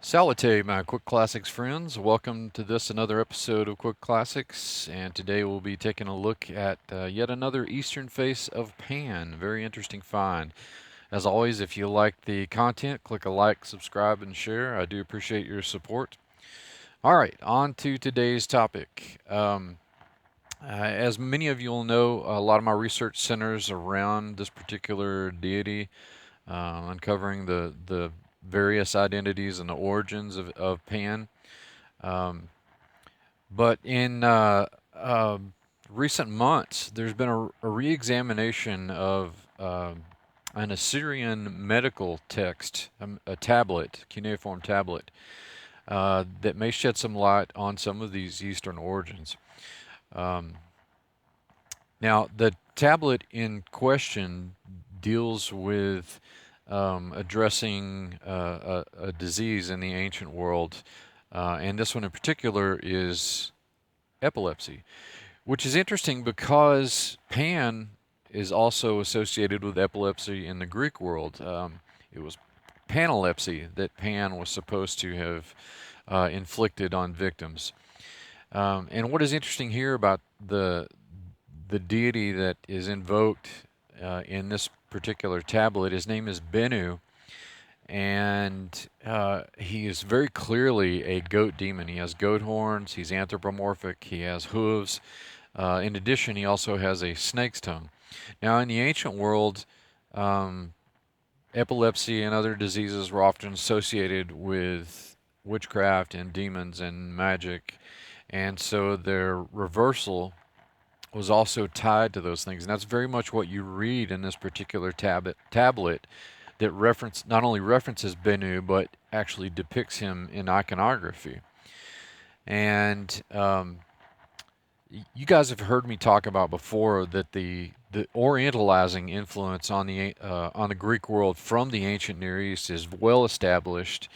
Salute, my Quick Classics friends. Welcome to another episode of Quick Classics. And today we'll be taking a look at yet another eastern face of Pan. Very interesting find. As always, if you like the content, click a like, subscribe, and share. I do appreciate your support. All right, on to today's topic. As many of you will know, a lot of my research centers around this particular deity, uncovering the various identities and the origins of Pan. Um, but in recent months, there's been a re-examination of an Assyrian medical text, a tablet, cuneiform tablet, that may shed some light on some of these Eastern origins. Um, Now, the tablet in question deals with addressing a disease in the ancient world, and this one in particular is epilepsy, which is interesting because Pan is also associated with epilepsy in the Greek world. It was panalepsy that Pan was supposed to have inflicted on victims. And what is interesting here about the deity that is invoked in this particular tablet, his name is Bennu, and he is very clearly a goat demon. He has goat horns, he's anthropomorphic, he has hooves. In addition, he also has a snake's tongue. Now, in the ancient world, um, epilepsy and other diseases were often associated with witchcraft and demons and magic, and so their reversal was also tied to those things. And that's very much what you read in this particular tablet that not only references Bennu, but actually depicts him in iconography. And you guys have heard me talk about before that the Orientalizing influence on the Greek world from the ancient Near East is well established.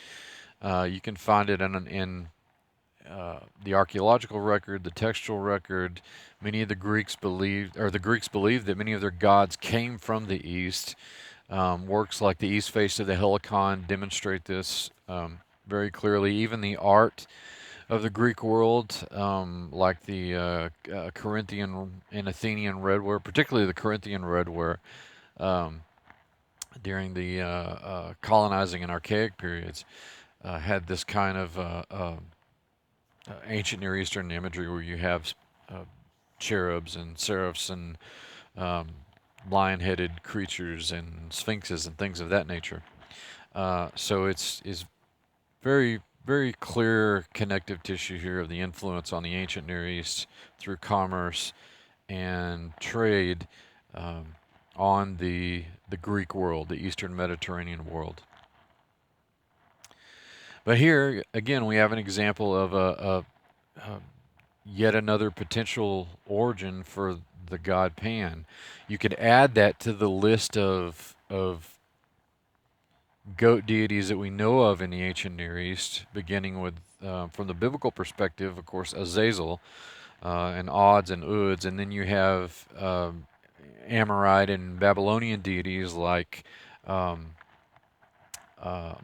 You can find it in the archaeological record, the textual record. Many of the Greeks believed that many of their gods came from the east. Works like the East Face of the Helicon demonstrate this very clearly. Even the art of the Greek world, like the Corinthian and Athenian redware, particularly the Corinthian redware, um, during the colonizing and archaic periods, had this kind of ancient Near Eastern imagery where you have cherubs and seraphs and um, lion-headed creatures and sphinxes and things of that nature. So it's is very very clear connective tissue here of the influence on the ancient Near East through commerce and trade um, on the Greek world, the Eastern Mediterranean world. But here again, we have an example of a yet another potential origin for the god Pan. You could add that to the list of goat deities that we know of in the ancient Near East, beginning with from the biblical perspective, of course, Azazel and Ods and Uds, and then you have Amorite and Babylonian deities like um,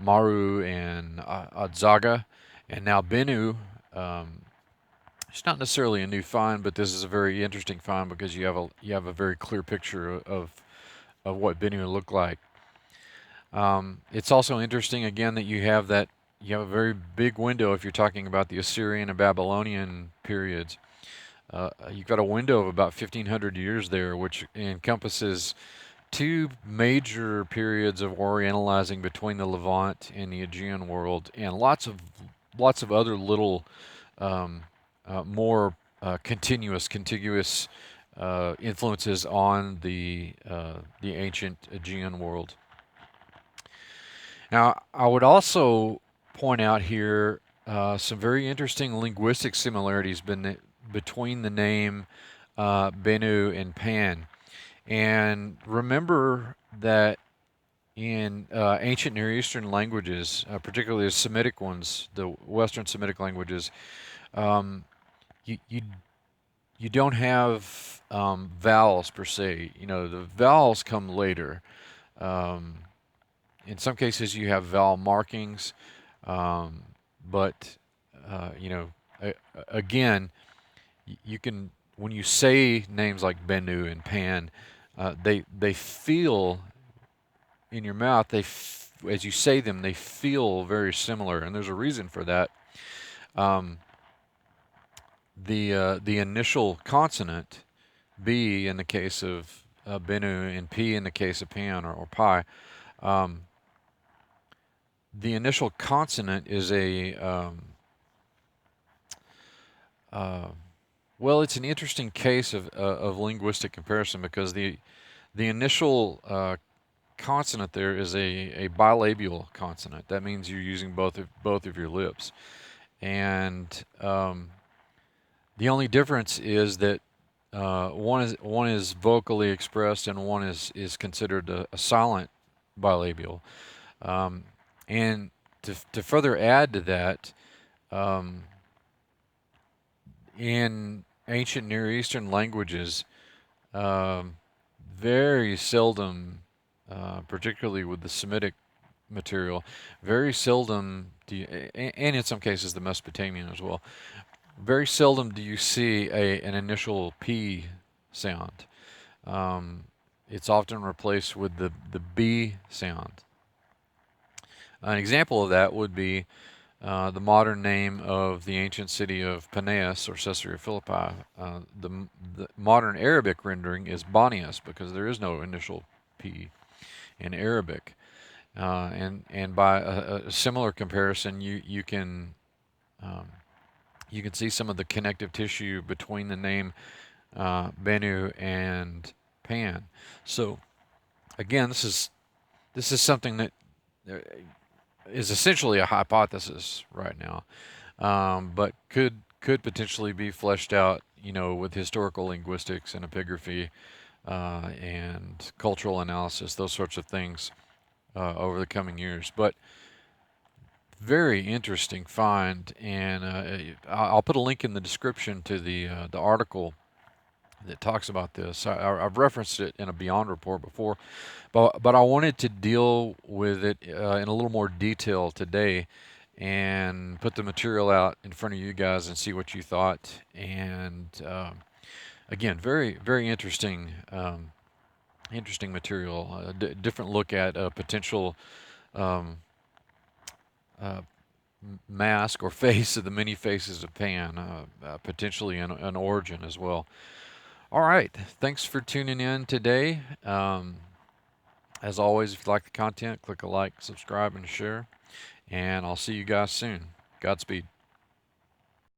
Maru and Adzaga, and now Bennu. Um, It's not necessarily a new find, but this is a very interesting find because you have a very clear picture of what Bennu looked like. It's also interesting again that you have a very big window if you're talking about the Assyrian and Babylonian periods. You've got a window of about 1,500 years there, which encompasses two major periods of Orientalizing between the Levant and the Aegean world, and lots of other little um, more contiguous influences on the ancient Aegean world. Now, I would also point out here some very interesting linguistic similarities between the name Bennu and Pan. And remember that in ancient Near Eastern languages, particularly the Semitic ones, the Western Semitic languages, um, you, you you don't have vowels per se. You know, the vowels come later. Um, in some cases, you have vowel markings. Um, but you know, again, you can, when you say names like Bennu and Pan, they feel in your mouth. As you say them, they feel very similar, and there's a reason for that. Um, the initial consonant B in the case of Bennu and P in the case of Pan or Pi. Um, the initial consonant is a uh, well, it's an interesting case of linguistic comparison because the initial consonant there is a bilabial consonant. That means you're using both of your lips, and the only difference is that one is vocally expressed and one is considered a silent bilabial. Um, and to further add to that, um, in ancient Near Eastern languages, um, very seldom, particularly with the Semitic material, very seldom do you, and in some cases the Mesopotamian as well, very seldom do you see an initial P sound. Um, it's often replaced with the B sound. An example of that would be the modern name of the ancient city of Paneas or Caesarea Philippi. The modern Arabic rendering is Banias because there is no initial P in Arabic. And by a similar comparison, um, you can see some of the connective tissue between the name Bennu and Pan. So again, this is something that uh, is essentially a hypothesis right now, but could potentially be fleshed out, you know, with historical linguistics and epigraphy and cultural analysis, those sorts of things over the coming years. But very interesting find, and I'll put a link in the description to the article that talks about this. I've referenced it in a Beyond report before, but I wanted to deal with it in a little more detail today and put the material out in front of you guys and see what you thought. And again, very interesting, interesting material. Different look at a potential um, uh, mask or face of the many faces of Pan, potentially an origin as well. All right, thanks for tuning in today. As always, if you like the content, click a like, subscribe, and share. And I'll see you guys soon. Godspeed.